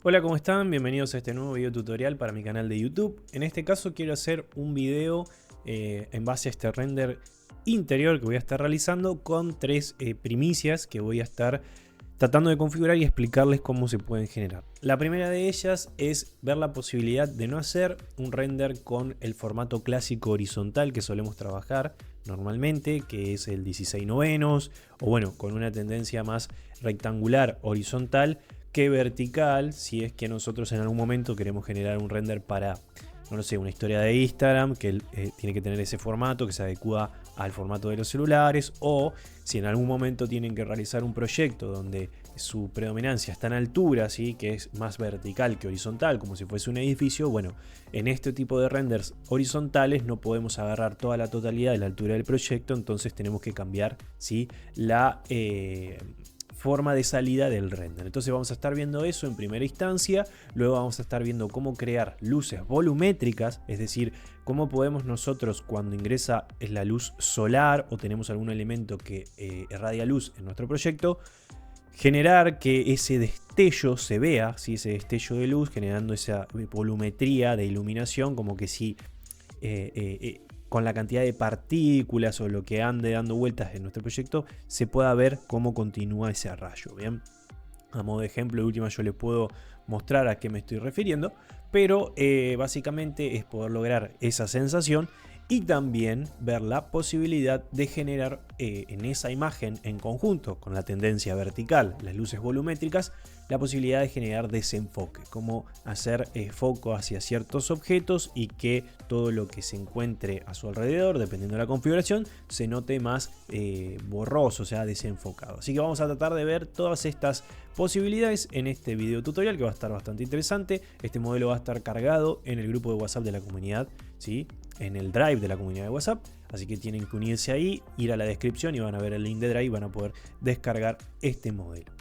Hola, ¿cómo están? Bienvenidos a este nuevo video tutorial para mi canal de YouTube. En este caso quiero hacer un video en base a este render interior que voy a estar realizando con tres primicias que voy a estar tratando de configurar y explicarles cómo se pueden generar. La primera de ellas es ver la posibilidad de no hacer un render con el formato clásico horizontal que solemos trabajar normalmente, que es el 16:9, o bueno, con una tendencia más rectangular horizontal que vertical, si es que nosotros en algún momento queremos generar un render para, no lo sé, una historia de Instagram que tiene que tener ese formato que se adecua al formato de los celulares, o si en algún momento tienen que realizar un proyecto donde su predominancia está en altura, ¿sí? Que es más vertical que horizontal, como si fuese un edificio. Bueno, en este tipo de renders horizontales no podemos agarrar toda la totalidad de la altura del proyecto, entonces tenemos que cambiar, ¿sí? la forma de salida del render. Entonces vamos a estar viendo eso en primera instancia. Luego vamos a estar viendo cómo crear luces volumétricas, es decir, cómo podemos nosotros, cuando ingresa la luz solar o tenemos algún elemento que irradia luz en nuestro proyecto, generar que ese destello se vea, ¿sí? Ese destello de luz, generando esa volumetría de iluminación, como que si con la cantidad de partículas o lo que ande dando vueltas en nuestro proyecto, se pueda ver cómo continúa ese rayo. Bien, a modo de ejemplo, de última yo les puedo mostrar a qué me estoy refiriendo, pero básicamente es poder lograr esa sensación y también ver la posibilidad de generar en esa imagen, en conjunto con la tendencia vertical, las luces volumétricas, la posibilidad de generar desenfoque, como hacer foco hacia ciertos objetos y que todo lo que se encuentre a su alrededor, dependiendo de la configuración, se note más borroso, o sea, desenfocado. Así que vamos a tratar de ver todas estas posibilidades en este video tutorial, que va a estar bastante interesante. Este modelo va a estar cargado en el grupo de WhatsApp de la comunidad, ¿sí? En el Drive de la comunidad de WhatsApp, así que tienen que unirse ahí, ir a la descripción y van a ver el link de Drive y van a poder descargar este modelo.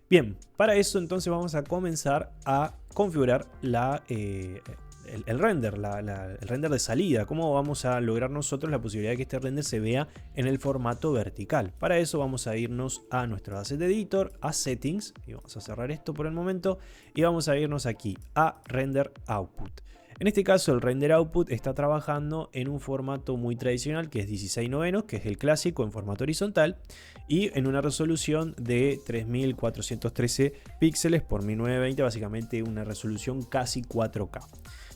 Bien, para eso entonces vamos a comenzar a configurar el render, el render de salida. Cómo vamos a lograr nosotros la posibilidad de que este render se vea en el formato vertical. Para eso vamos a irnos a nuestro Asset Editor, a Settings, y vamos a cerrar esto por el momento, y vamos a irnos aquí a Render Output. En este caso el render output está trabajando en un formato muy tradicional que es 16:9, que es el clásico en formato horizontal, y en una resolución de 3413 píxeles por 1920, básicamente una resolución casi 4K.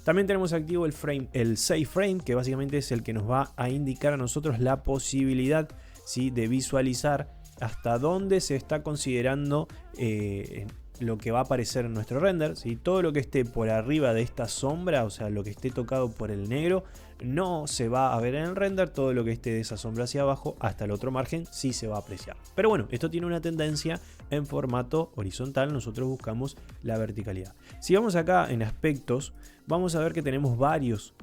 También tenemos activo el save frame, que básicamente es el que nos va a indicar a nosotros la posibilidad, ¿sí? De visualizar hasta dónde se está considerando lo que va a aparecer en nuestro render, ¿sí? Todo lo que esté por arriba de esta sombra, o sea, lo que esté tocado por el negro, no se va a ver en el render. Todo lo que esté de esa sombra hacia abajo hasta el otro margen sí se va a apreciar. Pero bueno, esto tiene una tendencia en formato horizontal, nosotros buscamos la verticalidad. Si vamos acá en aspectos, vamos a ver que tenemos varias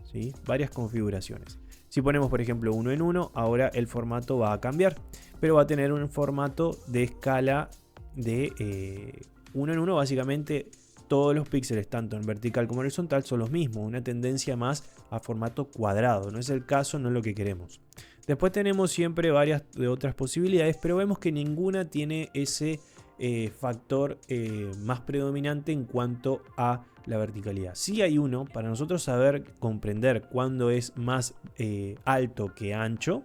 configuraciones. Si ponemos por ejemplo 1 en 1, ahora el formato va a cambiar, pero va a tener un formato de escala de 1 en 1, básicamente todos los píxeles, tanto en vertical como en horizontal, son los mismos, una tendencia más a formato cuadrado. No es el caso, no es lo que queremos. Después tenemos siempre varias de otras posibilidades, pero vemos que ninguna tiene ese factor más predominante en cuanto a la verticalidad. Sí hay uno, para nosotros saber comprender cuándo es más alto que ancho.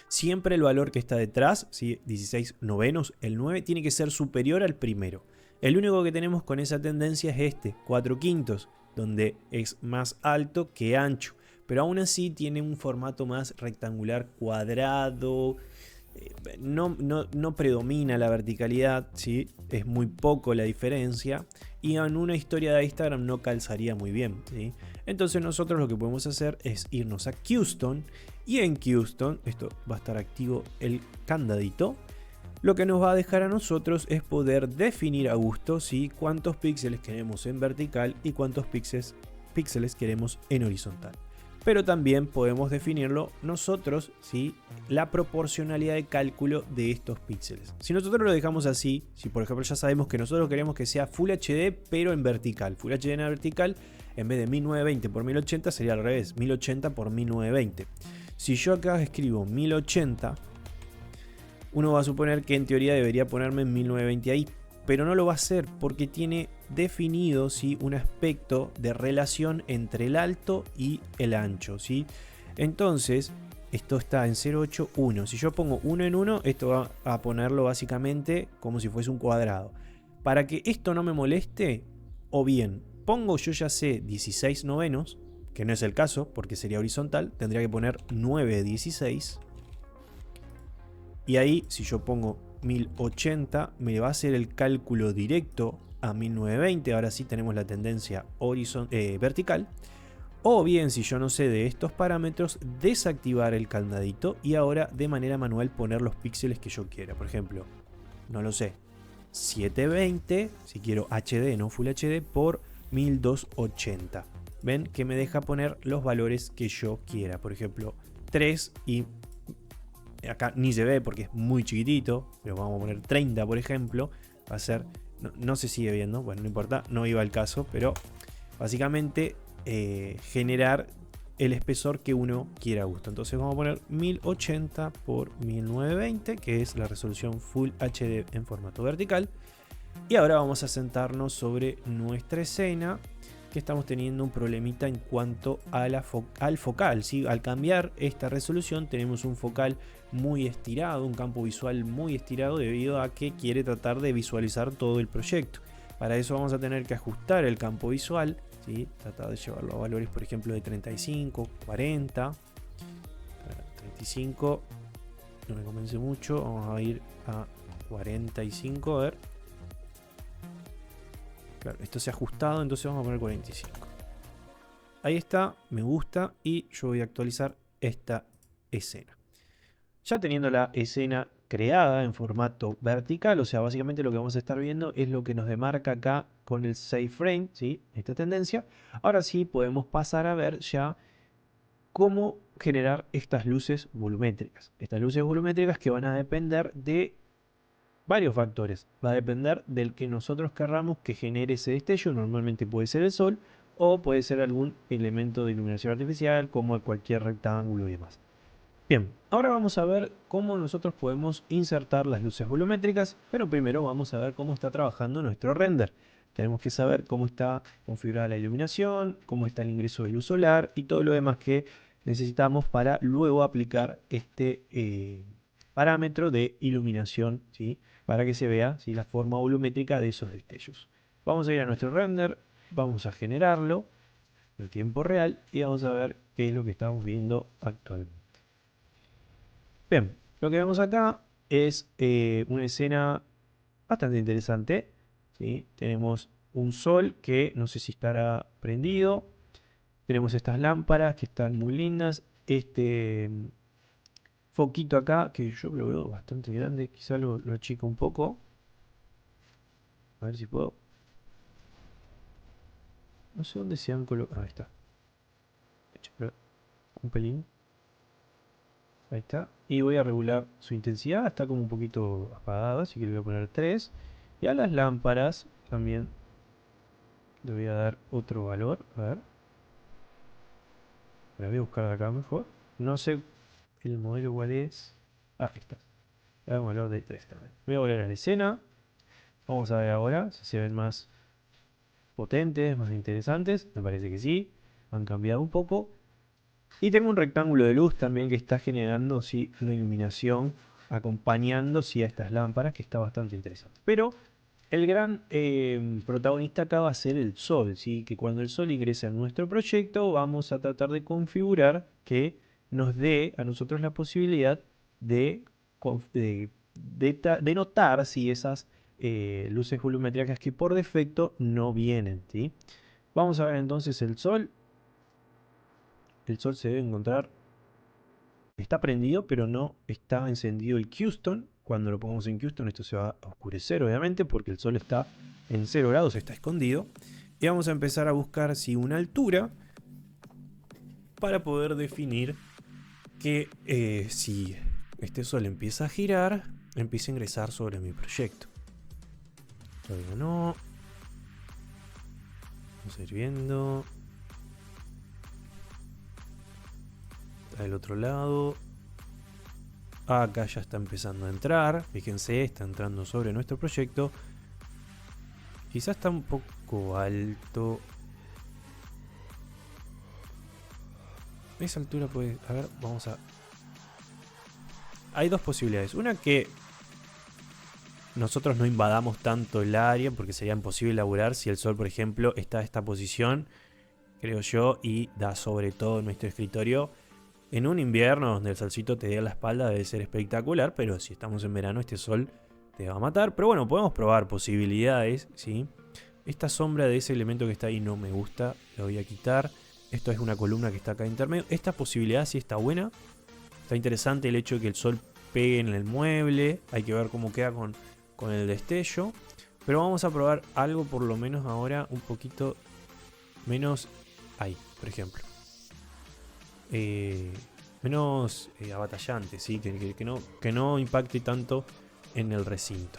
Siempre el valor que está detrás, ¿sí? 16/9, el 9 tiene que ser superior al primero. El único que tenemos con esa tendencia es este, 4/5, donde es más alto que ancho. Pero aún así tiene un formato más rectangular cuadrado. No predomina la verticalidad, ¿sí? Es muy poco la diferencia. Y en una historia de Instagram no calzaría muy bien, ¿sí? Entonces nosotros lo que podemos hacer es irnos a Custom. Y en Custom, esto va a estar activo el candadito. Lo que nos va a dejar a nosotros es poder definir a gusto, ¿sí? Cuántos píxeles queremos en vertical y cuántos píxeles queremos en horizontal. Pero también podemos definirlo nosotros, ¿sí? La proporcionalidad de cálculo de estos píxeles. Si nosotros lo dejamos así, si por ejemplo ya sabemos que nosotros queremos que sea Full HD pero en vertical, Full HD en vertical, en vez de 1920 por 1080 sería al revés, 1080 por 1920. Si yo acá escribo 1080, uno va a suponer que en teoría debería ponerme en 1920 ahí. pero no lo va a hacer porque tiene definido, ¿sí?, un aspecto de relación entre el alto y el ancho, ¿sí? Entonces, esto está en 0,8, 1. Si yo pongo 1 en 1, esto va a ponerlo básicamente como si fuese un cuadrado. Para que esto no me moleste, o bien pongo, yo ya sé, 16 novenos, que no es el caso porque sería horizontal, tendría que poner 9/16. Y ahí, si yo pongo 1080, me va a hacer el cálculo directo a 1920. Ahora sí tenemos la tendencia vertical. O bien, si yo no sé de estos parámetros, desactivar el candadito y ahora de manera manual poner los píxeles que yo quiera. Por ejemplo, no lo sé, 720, si quiero HD, no Full HD, por 1280. Ven que me deja poner los valores que yo quiera. Por ejemplo, 3 y acá ni se ve porque es muy chiquitito, pero vamos a poner 30, por ejemplo. Va a ser, no se sigue viendo, bueno, no importa, no iba al caso, pero básicamente generar el espesor que uno quiera a gusto. Entonces vamos a poner 1080 por 1920, que es la resolución Full HD en formato vertical. Y ahora vamos a sentarnos sobre nuestra escena, que estamos teniendo un problemita en cuanto a al focal, ¿sí? Al cambiar esta resolución tenemos un focal muy estirado, un campo visual muy estirado debido a que quiere tratar de visualizar todo el proyecto. Para eso vamos a tener que ajustar el campo visual, ¿sí? Tratar de llevarlo a valores, por ejemplo, de 35, 40. 35 no me convence mucho, vamos a ir a 45, a ver. Claro, esto se ha ajustado, entonces vamos a poner 45. Ahí está, me gusta, y yo voy a actualizar esta escena. Ya teniendo la escena creada en formato vertical, o sea, básicamente lo que vamos a estar viendo es lo que nos demarca acá con el save frame, ¿sí? Esta tendencia. Ahora sí podemos pasar a ver ya cómo generar estas luces volumétricas. Estas luces volumétricas que van a depender de varios factores. Va a depender del que nosotros querramos que genere ese destello. Normalmente puede ser el sol o puede ser algún elemento de iluminación artificial como cualquier rectángulo y demás. Bien, ahora vamos a ver cómo nosotros podemos insertar las luces volumétricas, pero primero vamos a ver cómo está trabajando nuestro render. Tenemos que saber cómo está configurada la iluminación, cómo está el ingreso de luz solar y todo lo demás que necesitamos para luego aplicar este parámetro de iluminación, ¿sí? Para que se vea, ¿sí?, la forma volumétrica de esos destellos. Vamos a ir a nuestro render, vamos a generarlo en tiempo real y vamos a ver qué es lo que estamos viendo actualmente. Bien, lo que vemos acá es una escena bastante interesante, ¿sí? Tenemos un sol que no sé si estará prendido. Tenemos estas lámparas que están muy lindas. Este foquito acá que yo lo veo bastante grande. Quizá lo achico un poco. A ver si puedo. No sé dónde se han colocado. Ahí está. Un pelín. Ahí está. Y voy a regular su intensidad. Está como un poquito apagado, así que le voy a poner 3. Y a las lámparas también le voy a dar otro valor. A ver. La voy a buscar de acá mejor. No sé el modelo cuál es. Ah, ahí está. Le damos un valor de 3 también. Voy a volver a la escena. Vamos a ver ahora si se ven más potentes, más interesantes. Me parece que sí. Han cambiado un poco. Y tengo un rectángulo de luz también que está generando, sí, una iluminación acompañando, sí, a estas lámparas, que está bastante interesante. Pero el gran protagonista acá va a ser el sol, ¿sí? Que cuando el sol ingrese a nuestro proyecto vamos a tratar de configurar que nos dé a nosotros la posibilidad de notar si esas luces volumétricas que por defecto no vienen, ¿sí? Vamos a ver entonces el sol. El sol se debe encontrar, está prendido, pero no está encendido el Houston. Cuando lo pongamos en Houston esto se va a oscurecer, obviamente, porque el sol está en 0 grados, está escondido. Y vamos a empezar a buscar una altura para poder definir que si este sol empieza a girar, empieza a ingresar sobre mi proyecto. Todavía no. Vamos a ir viendo. Del otro lado, acá ya está empezando a entrar, fíjense, está entrando sobre nuestro proyecto. Quizás está un poco alto. Esa altura puede... A ver, vamos a... Hay dos posibilidades. Una, que nosotros no invadamos tanto el área, porque sería imposible laburar si el sol, por ejemplo, está a esta posición, creo yo, y da sobre todo en nuestro escritorio. En un invierno donde el solcito te dé a la espalda debe ser espectacular, pero si estamos en verano este sol te va a matar. Pero bueno, podemos probar posibilidades, ¿sí? Esta sombra de ese elemento que está ahí no me gusta, la voy a quitar. Esto es una columna que está acá intermedio. Esta posibilidad sí está buena. Está interesante el hecho de que el sol pegue en el mueble. Hay que ver cómo queda con el destello. Pero vamos a probar algo por lo menos ahora un poquito menos ahí, por ejemplo. Menos abatallante, ¿sí? Que no impacte tanto en el recinto.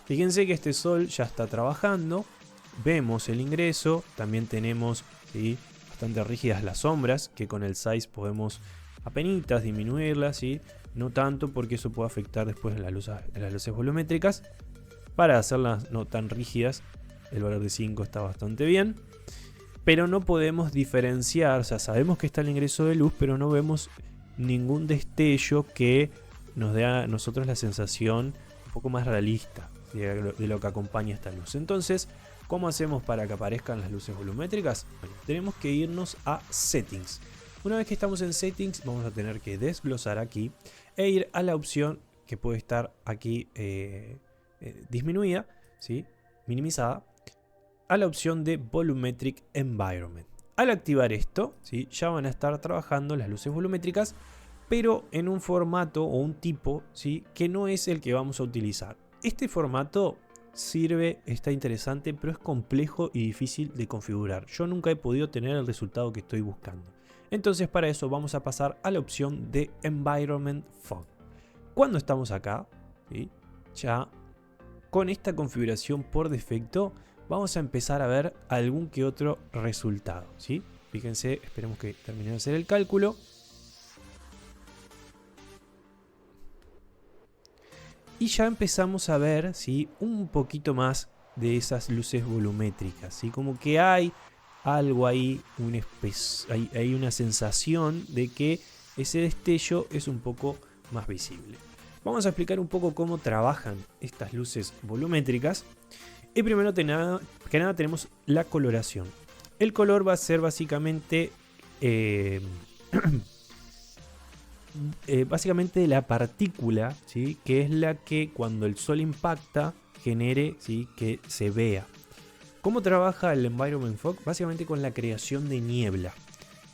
Fíjense que este sol ya está trabajando. Vemos el ingreso. También tenemos, ¿sí?, bastante rígidas las sombras, que con el size podemos apenitas disminuirlas, ¿sí? No tanto, porque eso puede afectar después en las luces volumétricas. Para hacerlas no tan rígidas, el valor de 5 está bastante bien. Pero no podemos diferenciar, o sea, sabemos que está el ingreso de luz, pero no vemos ningún destello que nos dé a nosotros la sensación un poco más realista de lo que acompaña esta luz. Entonces, ¿cómo hacemos para que aparezcan las luces volumétricas? Bueno, tenemos que irnos a Settings. Una vez que estamos en Settings, vamos a tener que desglosar aquí e ir a la opción que puede estar aquí disminuida, ¿sí?, minimizada, a la opción de Volumetric Environment. Al activar esto, ¿sí?, ya van a estar trabajando las luces volumétricas, pero en un formato o un tipo, ¿sí?, que no es el que vamos a utilizar. Este formato sirve, está interesante, pero es complejo y difícil de configurar. Yo nunca he podido tener el resultado que estoy buscando. Entonces, para eso vamos a pasar a la opción de Environment Fog. Cuando estamos acá, ¿sí?, ya con esta configuración por defecto, vamos a empezar a ver algún que otro resultado, ¿sí? Fíjense, esperemos que termine de hacer el cálculo. Y ya empezamos a ver, ¿sí?, un poquito más de esas luces volumétricas, ¿sí? Como que hay algo ahí, hay una sensación de que ese destello es un poco más visible. Vamos a explicar un poco cómo trabajan estas luces volumétricas. Y primero que nada tenemos la coloración. El color va a ser básicamente básicamente la partícula, ¿sí?, que es la que cuando el sol impacta genere, ¿sí?, que se vea. ¿Cómo trabaja el Environment Fog? Básicamente con la creación de niebla.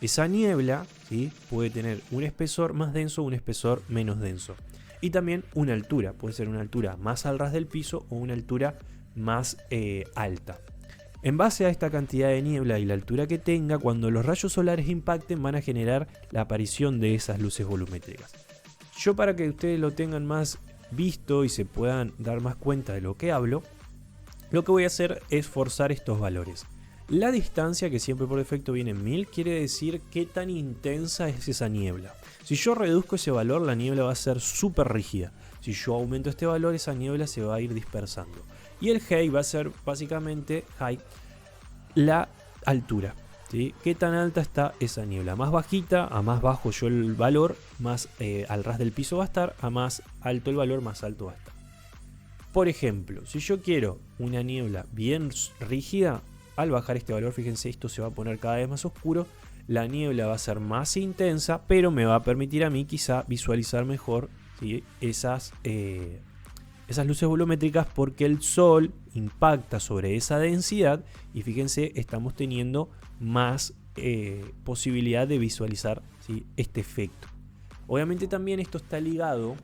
Esa niebla, ¿sí?, puede tener un espesor más denso o un espesor menos denso. Y también una altura. Puede ser una altura más al ras del piso o una altura más alta. En base a esta cantidad de niebla y la altura que tenga, cuando los rayos solares impacten van a generar la aparición de esas luces volumétricas. Yo, para que ustedes lo tengan más visto y se puedan dar más cuenta de lo que hablo, lo que voy a hacer es forzar estos valores. La distancia, que siempre por defecto viene en 1000, quiere decir qué tan intensa es esa niebla. Si yo reduzco ese valor, la niebla va a ser súper rígida. Si yo aumento este valor, esa niebla se va a ir dispersando. Y el height va a ser básicamente la altura, ¿sí? Qué tan alta está esa niebla. Más bajita, a más bajo yo el valor, más al ras del piso va a estar. A más alto el valor, más alto va a estar. Por ejemplo, si yo quiero una niebla bien rígida, al bajar este valor, fíjense, esto se va a poner cada vez más oscuro. La niebla va a ser más intensa, pero me va a permitir a mí quizá visualizar mejor, ¿sí?, esas luces volumétricas, porque el sol impacta sobre esa densidad y fíjense, estamos teniendo más posibilidad de visualizar, ¿sí?, este efecto. Obviamente también esto está ligado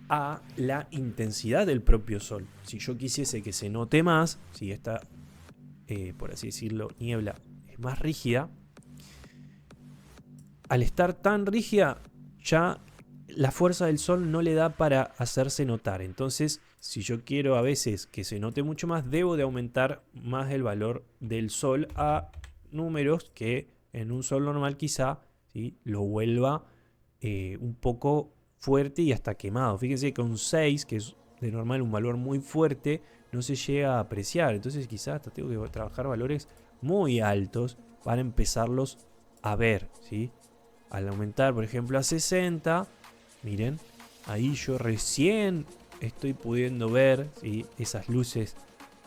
a la intensidad del propio sol. Si yo quisiese que se note más, si esta, por así decirlo, niebla es más rígida, al estar tan rígida, ya la fuerza del sol no le da para hacerse notar. Entonces, si yo quiero a veces que se note mucho más, debo de aumentar más el valor del sol a números que en un sol normal quizá, ¿sí?, lo vuelva un poco fuerte y hasta quemado. Fíjense que un 6, que es de normal un valor muy fuerte, no se llega a apreciar. Entonces quizás hasta tengo que trabajar valores muy altos para empezarlos a ver, ¿sí? Al aumentar, por ejemplo, a 60, miren, ahí yo recién estoy pudiendo ver, ¿sí?, esas luces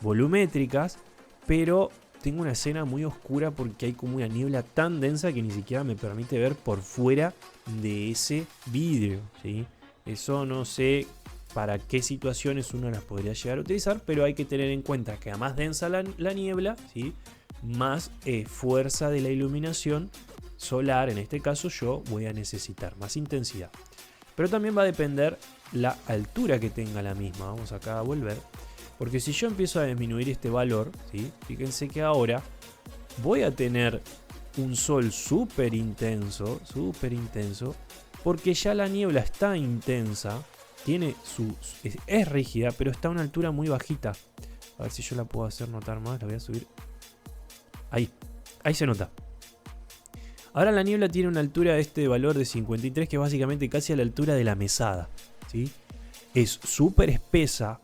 volumétricas, pero tengo una escena muy oscura porque hay como una niebla tan densa que ni siquiera me permite ver por fuera de ese vidrio, ¿sí? Eso no sé para qué situaciones uno las podría llegar a utilizar, pero hay que tener en cuenta que a más densa la niebla, ¿sí?, más fuerza de la iluminación solar, en este caso yo voy a necesitar más intensidad. Pero también va a depender la altura que tenga la misma. Vamos acá a volver. Porque si yo empiezo a disminuir este valor, ¿sí?, fíjense que ahora voy a tener un sol súper intenso, porque ya la niebla está intensa, es rígida, pero está a una altura muy bajita. A ver si yo la puedo hacer notar más, la voy a subir. Ahí se nota. Ahora la niebla tiene una altura de este valor de 53, que es básicamente casi a la altura de la mesada, ¿sí? Es súper espesa,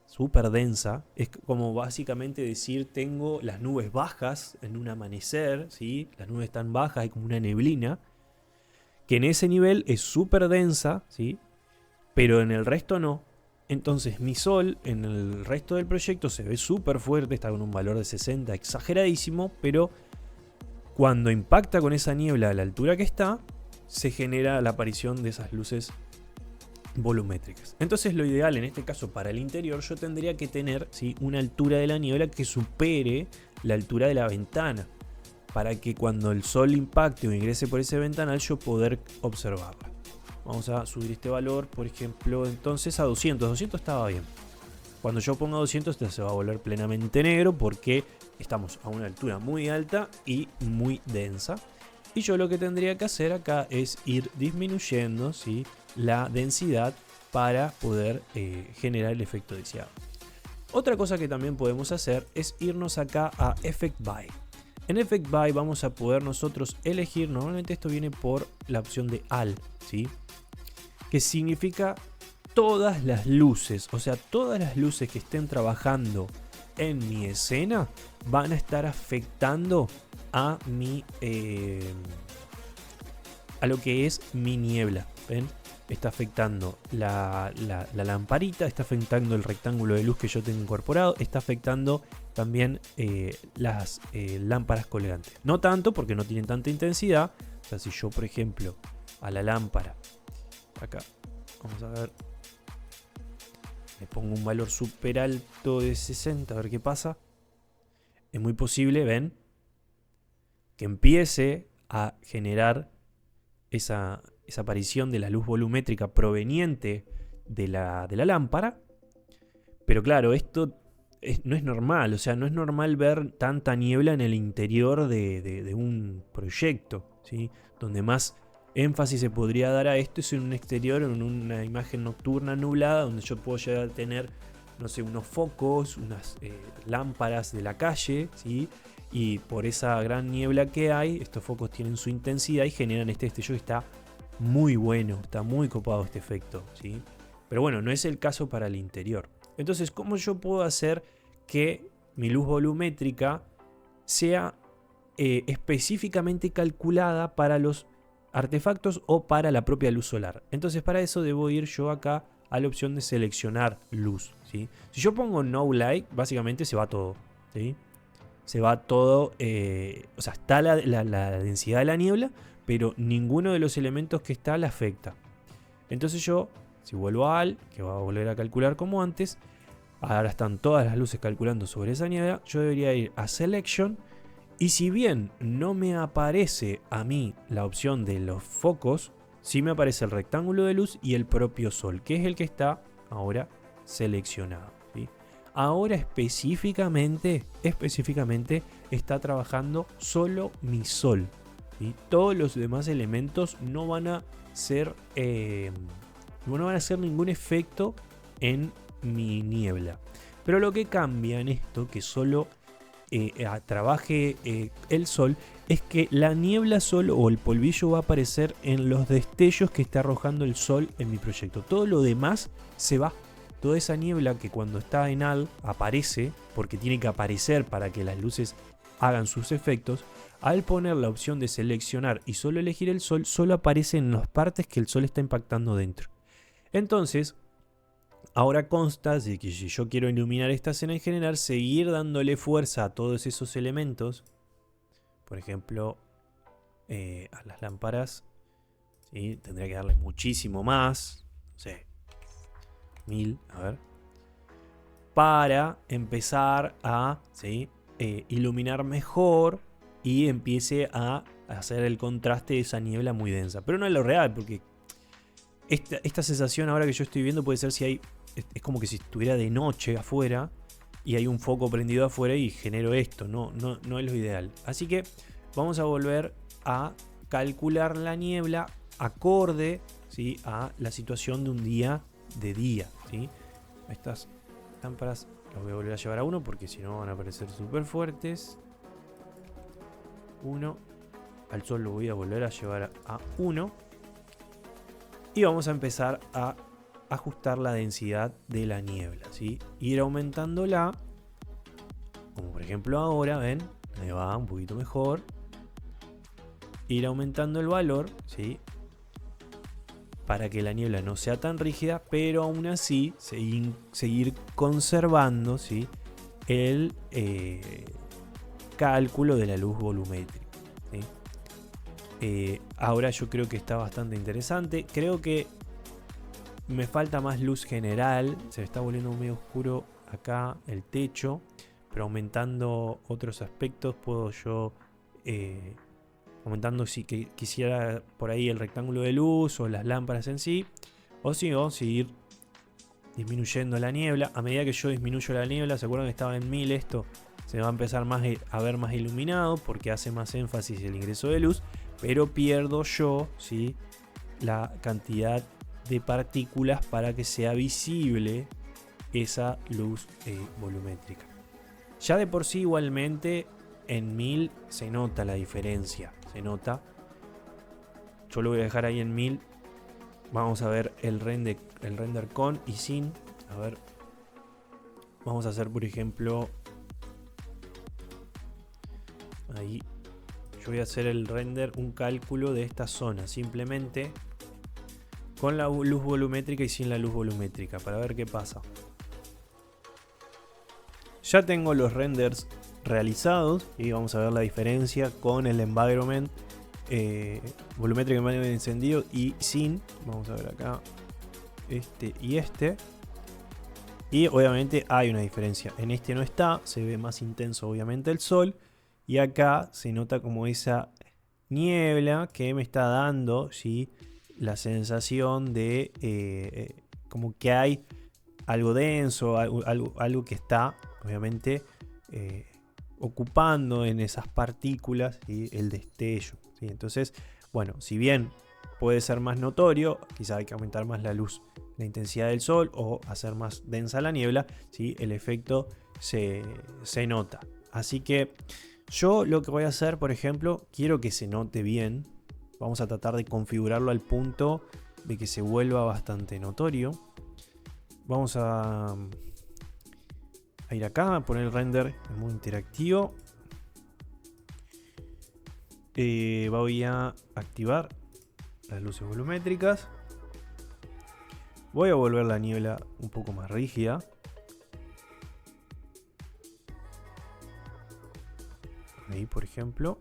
súper densa. Es como básicamente decir, tengo las nubes bajas en un amanecer, ¿sí? Las nubes están bajas, hay como una neblina, que en ese nivel es súper densa, ¿sí?, pero en el resto no. Entonces mi sol en el resto del proyecto se ve súper fuerte, está con un valor de 60 exageradísimo, pero cuando impacta con esa niebla a la altura que está, se genera la aparición de esas luces volumétricas. Entonces lo ideal en este caso para el interior, yo tendría que tener, ¿sí?, una altura de la niebla que supere la altura de la ventana, para que cuando el sol impacte o ingrese por ese ventanal yo poder observarla. Vamos a subir este valor, por ejemplo, entonces a 200. 200 estaba bien. Cuando yo ponga 200 se va a volver plenamente negro porque estamos a una altura muy alta y muy densa. Y yo lo que tendría que hacer acá es ir disminuyendo, ¿sí?, la densidad para poder generar el efecto deseado. Otra cosa que también podemos hacer es irnos acá a Effect By. En Effect By vamos a poder nosotros elegir, normalmente esto viene por la opción de All, ¿sí?, que significa todas las luces, o sea, todas las luces que estén trabajando en mi escena van a estar afectando a a lo que es mi niebla. ¿Ven? Está afectando la lamparita, está afectando el rectángulo de luz que yo tengo incorporado, está afectando también las lámparas colgantes. No tanto porque no tienen tanta intensidad. O sea, si yo, por ejemplo, a la lámpara, acá, vamos a ver, le pongo un valor súper alto de 60, a ver qué pasa. Es muy posible, ven, que empiece a generar esa aparición de la luz volumétrica proveniente de la lámpara. Pero claro, esto no es normal. O sea, no es normal ver tanta niebla en el interior de un proyecto, ¿sí? Donde más énfasis se podría dar a esto es en un exterior, en una imagen nocturna nublada, donde yo puedo llegar a tener, no sé, unos focos, unas lámparas de la calle, ¿sí? Y por esa gran niebla que hay, estos focos tienen su intensidad y generan este destello que está muy bueno, está muy copado este efecto, ¿sí? Pero bueno, no es el caso para el interior. Entonces, ¿cómo yo puedo hacer que mi luz volumétrica sea específicamente calculada para los artefactos o para la propia luz solar? Entonces, para eso debo ir yo acá a la opción de seleccionar luz, ¿sí? Si yo pongo No Light, básicamente se va todo, ¿sí? Se va todo, o sea, está la densidad de la niebla, pero ninguno de los elementos que está la afecta. Entonces yo, si vuelvo a All, que va a volver a calcular como antes, ahora están todas las luces calculando sobre esa niebla, yo debería ir a Selection, y si bien no me aparece a mí la opción de los focos, sí me aparece el rectángulo de luz y el propio sol, que es el que está ahora seleccionado, ¿sí? Ahora específicamente está trabajando solo mi sol, ¿sí? Todos los demás elementos no van a ser ningún efecto en mi niebla. Pero lo que cambia en esto, que solo trabaje el sol, es que la niebla solo o el polvillo va a aparecer en los destellos que está arrojando el sol en mi proyecto. Todo lo demás se va. toda esa niebla que cuando está en AD aparece, porque tiene que aparecer para que las luces hagan sus efectos, al poner la opción de seleccionar y solo elegir el sol, solo aparece en las partes que el sol está impactando dentro. Entonces, ahora consta de que si yo quiero iluminar esta escena en general, seguir dándole fuerza a todos esos elementos, por ejemplo, a las lámparas, ¿sí? Tendría que darle muchísimo más, no sé, 1000, a ver, para empezar a, ¿sí? Iluminar mejor y empiece a hacer el contraste de esa niebla muy densa. Pero no es lo real, porque esta sensación ahora que yo estoy viendo puede ser si hay, es como que si estuviera de noche afuera y hay un foco prendido afuera y genero esto, no es lo ideal. Así que vamos a volver a calcular la niebla acorde, ¿sí? A la situación de un día de día, ¿sí? Estas lámparas las voy a volver a llevar a 1 porque si no van a parecer súper fuertes. 1. Al sol lo voy a volver a llevar a 1. Y vamos a empezar a ajustar la densidad de la niebla, ¿sí? Ir aumentándola. Como por ejemplo ahora, ¿ven? Ahí va, un poquito mejor. Ir aumentando el valor, ¿sí? Para que la niebla no sea tan rígida, pero aún así seguir conservando, ¿sí? El cálculo de la luz volumétrica, ¿sí? Ahora yo creo que está bastante interesante. Creo que me falta más luz general. Se está volviendo medio oscuro acá el techo. Pero aumentando otros aspectos puedo yo... aumentando si quisiera por ahí el rectángulo de luz o las lámparas en sí. O seguir disminuyendo la niebla. A medida que yo disminuyo la niebla, ¿se acuerdan que estaba en 1000 esto? Se va a empezar a ver más iluminado porque hace más énfasis el ingreso de luz. Pero pierdo yo, ¿sí? La cantidad de partículas para que sea visible esa luz volumétrica. Ya de por sí igualmente en 1000 se nota la diferencia, se nota. Yo lo voy a dejar ahí en 1000. Vamos a ver el render con y sin. A ver, vamos a hacer por ejemplo ahí. Yo voy a hacer el render, un cálculo de esta zona simplemente con la luz volumétrica y sin la luz volumétrica para ver qué pasa. Ya tengo los renders realizados y vamos a ver la diferencia con el environment volumétrico, environment encendido y sin. Vamos a ver acá este y este. Y obviamente hay una diferencia. En este no está, se ve más intenso obviamente el sol. Y acá se nota como esa niebla que me está dando, ¿sí? La sensación de como que hay algo denso, algo que está obviamente ocupando en esas partículas, ¿sí? El destello, ¿sí? Entonces, bueno, si bien puede ser más notorio, quizá hay que aumentar más la luz, la intensidad del sol o hacer más densa la niebla, ¿sí? El efecto se nota. Así que yo lo que voy a hacer, por ejemplo, quiero que se note bien. Vamos a tratar de configurarlo al punto de que se vuelva bastante notorio. Vamos a ir acá, a poner el render en modo interactivo. Voy a activar las luces volumétricas. Voy a volver la niebla un poco más rígida. Ahí, por ejemplo.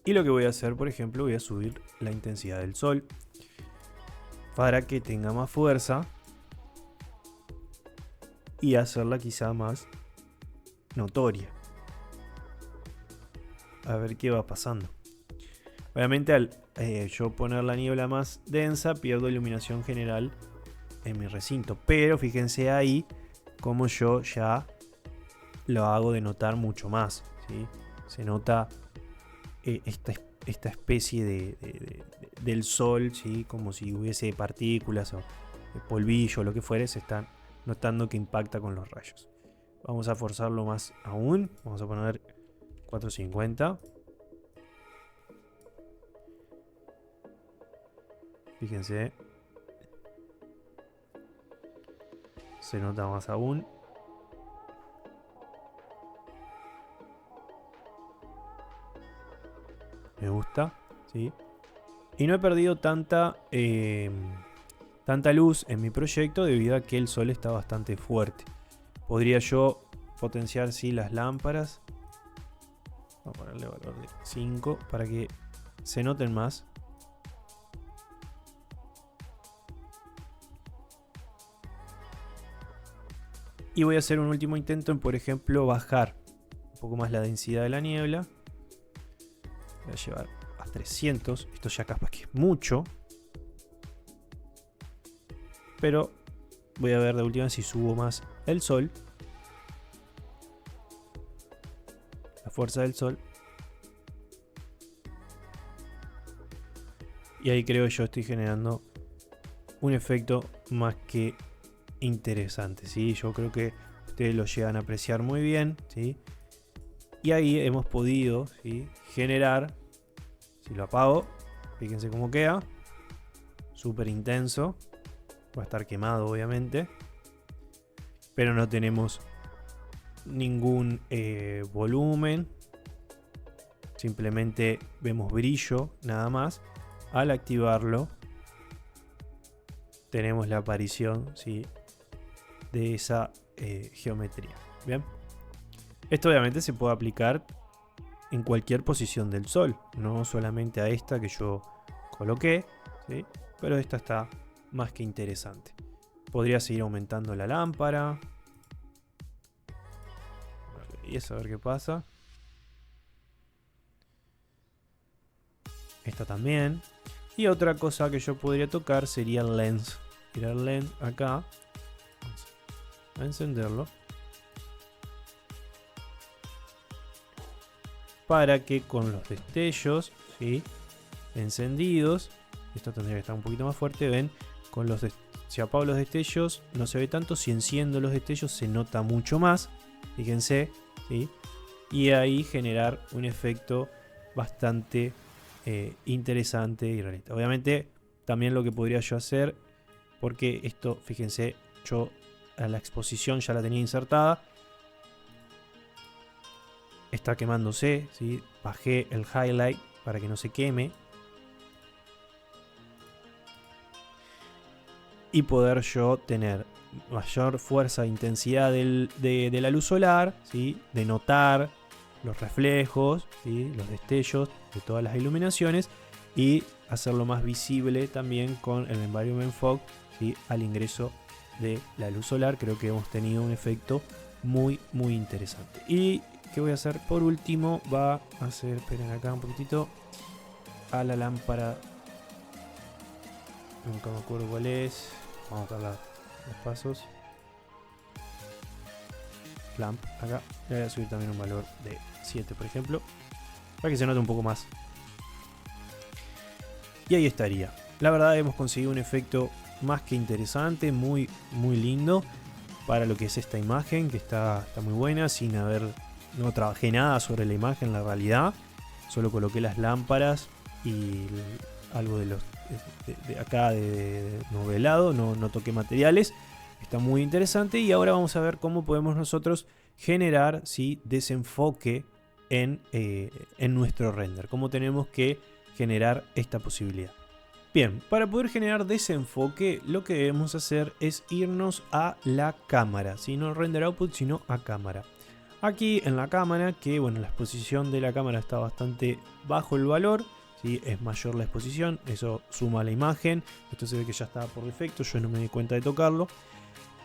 Y lo que voy a hacer, por ejemplo, voy a subir la intensidad del sol para que tenga más fuerza y hacerla quizá más notoria. A ver qué va pasando. Obviamente al yo poner la niebla más densa pierdo iluminación general en mi recinto. Pero fíjense ahí como yo ya lo hago de notar mucho más, ¿sí? Se nota esta especie del sol, ¿sí? Como si hubiese partículas o polvillo o lo que fuere, se están notando que impacta con los rayos. Vamos a forzarlo más aún. Vamos a poner 450. Fíjense. se nota más aún. Me gusta, ¿sí? Y no he perdido tanta luz en mi proyecto debido a que el sol está bastante fuerte. Podría yo potenciar, sí, las lámparas. Vamos a ponerle valor de 5 para que se noten más. Y voy a hacer un último intento en, por ejemplo, bajar un poco más la densidad de la niebla. Voy a llevar a 300. Esto ya capaz que es mucho. Pero voy a ver de última si subo más el sol. La fuerza del sol. Y ahí creo yo estoy generando un efecto más que interesante, ¿sí? Yo creo que ustedes lo llegan a apreciar muy bien, ¿sí? Y ahí hemos podido, ¿sí?, generar, si lo apago, fíjense cómo queda, súper intenso, va a estar quemado obviamente, pero no tenemos ningún volumen, simplemente vemos brillo nada más. Al activarlo tenemos la aparición, ¿sí?, de esa geometría. Bien, esto obviamente se puede aplicar en cualquier posición del sol, no solamente a esta que yo coloqué, ¿sí?, pero esta está más que interesante. Podría seguir aumentando la lámpara y eso, a ver qué pasa. Esta también. Y otra cosa que yo podría tocar sería el lens. Ir al lens acá, a encenderlo, para que con los destellos, ¿sí?, encendidos, esto tendría que estar un poquito más fuerte, ven, con los si apago los destellos no se ve tanto, si enciendo los destellos se nota mucho más, fíjense, ¿sí?, y ahí generar un efecto bastante interesante y realista. Obviamente también lo que podría yo hacer, porque esto, fíjense, yo a la exposición ya la tenía insertada, está quemándose, ¿sí?, bajé el highlight para que no se queme y poder yo tener mayor fuerza e intensidad de la luz solar, ¿sí?, de notar los reflejos, ¿sí?, los destellos de todas las iluminaciones y hacerlo más visible también con el Environment Fog, ¿sí?, al ingreso de la luz solar. Creo que hemos tenido un efecto muy interesante. Y que voy a hacer por último va a ser, esperen acá un poquitito, a la lámpara, nunca me acuerdo cuál es, vamos a buscar los pasos, lamp, acá le voy a subir también un valor de 7 por ejemplo, para que se note un poco más. Y ahí estaría. La verdad hemos conseguido un efecto más que interesante, muy lindo para lo que es esta imagen, que está muy buena, sin haber, no trabajé nada sobre la imagen, la realidad, solo coloqué las lámparas y algo de los de acá de modelado, no toqué materiales. Está muy interesante y ahora vamos a ver cómo podemos nosotros generar, ¿sí?, desenfoque en nuestro render, cómo tenemos que generar esta posibilidad. Bien, para poder generar desenfoque lo que debemos hacer es irnos a la cámara, ¿sí?, no render output sino a cámara. Aquí en la cámara, que bueno, la exposición de la cámara está bastante bajo el valor, ¿sí?, es mayor la exposición, eso suma a la imagen. Esto se ve que ya estaba por defecto, yo no me di cuenta de tocarlo.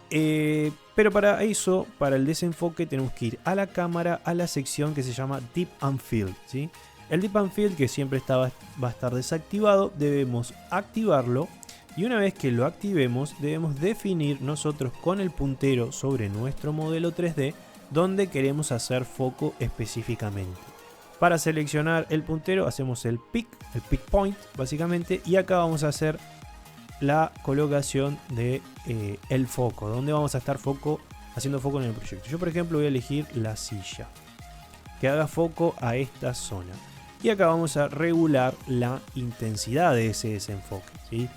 Pero para eso, para el desenfoque, tenemos que ir a la cámara, a la sección que se llama Deep and Field, ¿sí? El Deep and Field, que siempre va a estar desactivado, debemos activarlo. Y una vez que lo activemos, debemos definir nosotros con el puntero sobre nuestro modelo 3D donde queremos hacer foco específicamente. Para seleccionar el puntero hacemos el pick point básicamente, y acá vamos a hacer la colocación de el foco, donde vamos a estar haciendo foco en el proyecto. Yo por ejemplo voy a elegir la silla, que haga foco a esta zona, y acá vamos a regular la intensidad de ese desenfoque, ¿sí?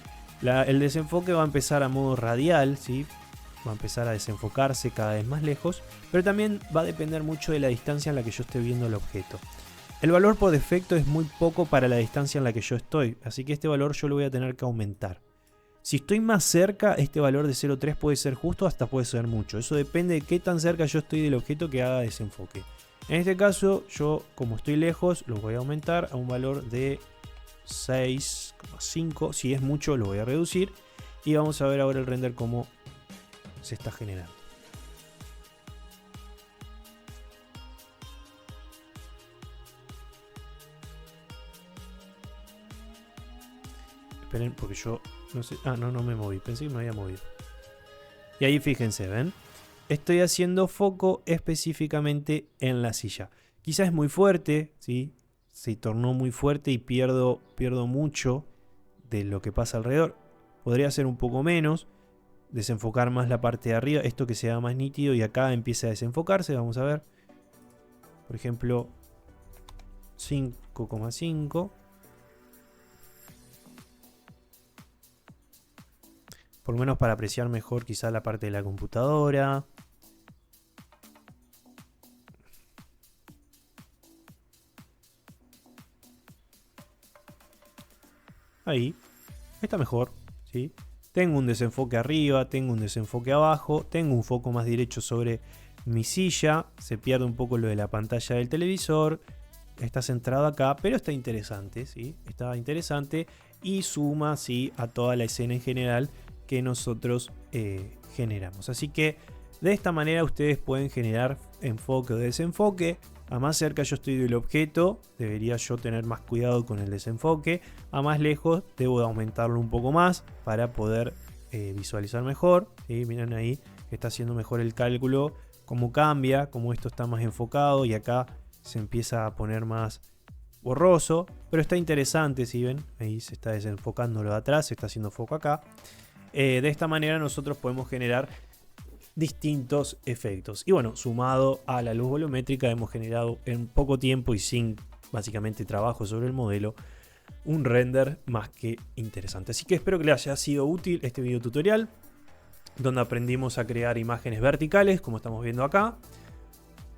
El desenfoque va a empezar a modo radial, ¿sí?, va a empezar a desenfocarse cada vez más lejos, pero también va a depender mucho de la distancia en la que yo esté viendo el objeto. El valor por defecto es muy poco para la distancia en la que yo estoy, así que este valor yo lo voy a tener que aumentar. Si estoy más cerca, este valor de 0.3 puede ser justo, hasta puede ser mucho. Eso depende de qué tan cerca yo estoy del objeto que haga desenfoque. En este caso, yo como estoy lejos, lo voy a aumentar a un valor de 6,5. Si es mucho, lo voy a reducir. Y vamos a ver ahora el render cómo se está generando. Esperen, porque yo no sé. Ah, no me moví. Pensé que me había movido. Y ahí fíjense, ¿ven? Estoy haciendo foco específicamente en la silla. Quizás es muy fuerte, ¿sí? Se tornó muy fuerte y pierdo mucho de lo que pasa alrededor. Podría ser un poco menos, desenfocar más la parte de arriba, esto que sea más nítido, y acá empieza a desenfocarse. Vamos a ver. Por ejemplo, 5,5. Por lo menos para apreciar mejor quizá la parte de la computadora. Ahí. Está mejor, ¿sí? Tengo un desenfoque arriba, tengo un desenfoque abajo, tengo un foco más derecho sobre mi silla. Se pierde un poco lo de la pantalla del televisor. Está centrado acá, pero está interesante, ¿sí? Está interesante y suma, ¿sí?, a toda la escena en general que nosotros generamos. Así que de esta manera ustedes pueden generar enfoque o desenfoque. A más cerca yo estoy del objeto, debería yo tener más cuidado con el desenfoque. A más lejos debo de aumentarlo un poco más para poder visualizar mejor. ¿Sí? Miren ahí que está haciendo mejor el cálculo, cómo cambia, cómo esto está más enfocado y acá se empieza a poner más borroso. Pero está interesante, si ven, ahí se está desenfocando lo de atrás, se está haciendo foco acá. De esta manera nosotros podemos generar distintos efectos. Y bueno, sumado a la luz volumétrica, hemos generado en poco tiempo y sin básicamente trabajo sobre el modelo un render más que interesante. Así que espero que les haya sido útil este video tutorial, donde aprendimos a crear imágenes verticales, como estamos viendo acá.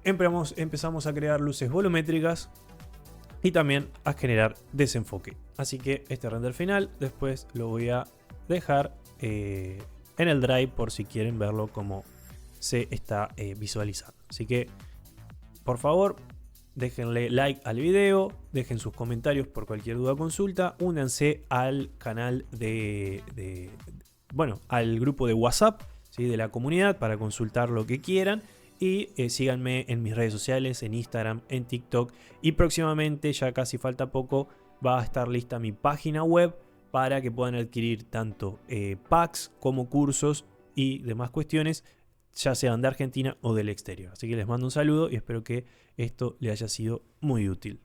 Empezamos a crear luces volumétricas y también a generar desenfoque. Así que este render final después lo voy a dejar en el Drive por si quieren verlo como se está visualizando. Así que por favor déjenle like al video, dejen sus comentarios por cualquier duda o consulta, únanse al canal bueno, al grupo de WhatsApp, ¿sí?, de la comunidad para consultar lo que quieran. Y síganme en mis redes sociales, en Instagram, en TikTok. Y próximamente, ya casi falta poco, va a estar lista mi página web para que puedan adquirir tanto packs como cursos y demás cuestiones, ya sean de Argentina o del exterior. Así que les mando un saludo y espero que esto les haya sido muy útil.